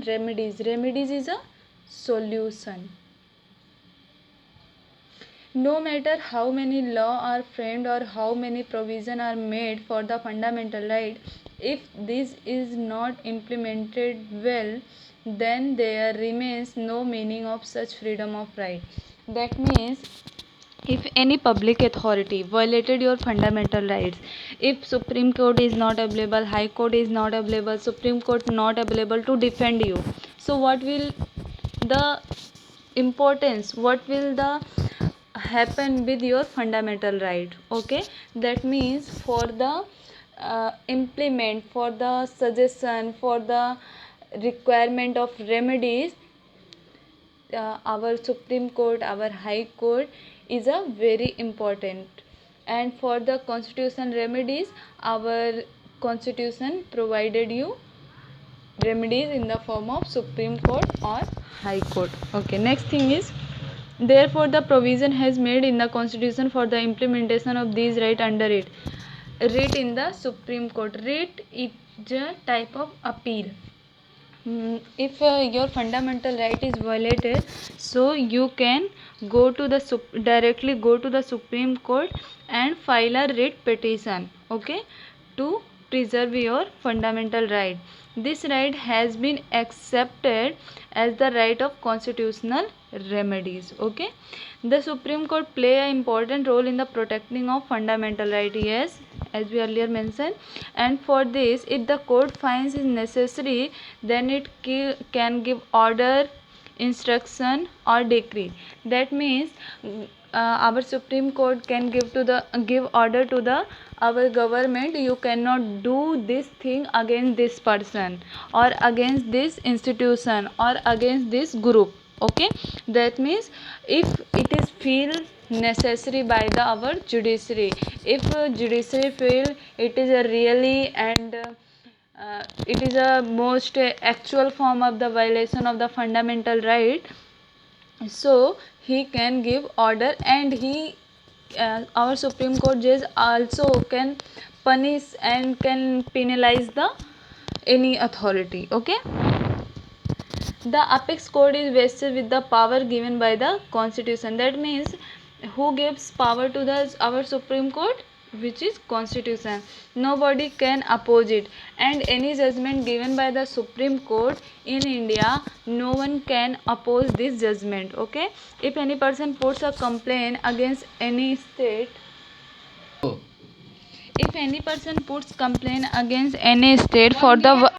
remedies. Remedies is a solution. No matter how many laws are framed or how many provisions are made for the fundamental right, if this is not implemented well, then there remains no meaning of such freedom of right. That means, if any public authority violated your fundamental rights, if Supreme Court is not available, High Court is not available, Supreme Court not available to defend you, so what will the importance, what will the happen with your fundamental right? Okay, that means for the implement, for the suggestion, for the requirement of remedies, our Supreme Court, our High Court is a very important. And for the constitution remedies, our constitution provided you remedies in the form of Supreme Court or High Court. Okay, next thing is, therefore the provision has made in the constitution for the implementation of these right under it. Writ in the Supreme Court. Writ is a type of appeal. If your fundamental right is violated, so you can go to the directly go to the Supreme Court and file a writ petition, okay, to preserve your fundamental right. This right has been accepted as the right of constitutional remedies. Okay, the Supreme Court play an important role in the protecting of fundamental right, yes, as we earlier mentioned. And for this, if the court finds it necessary, then it can give order, instruction or decree. That means our Supreme Court can give order to the our government, you cannot do this thing against this person or against this institution or against this group. Okay, that means if it is feel necessary by the our judiciary, if judiciary feel it is a really and it is a most actual form of the violation of the fundamental right, so he can give order, and he our Supreme Court judge also can punish and can penalize the any authority. Okay, the apex court is vested with the power given by the constitution. That means who gives power to the our Supreme Court, which is constitution. Nobody can oppose it, and any judgment given by the Supreme Court in India, no one can oppose this judgment. Okay, if any person puts a complaint against any state, if any person puts complaint against any state for the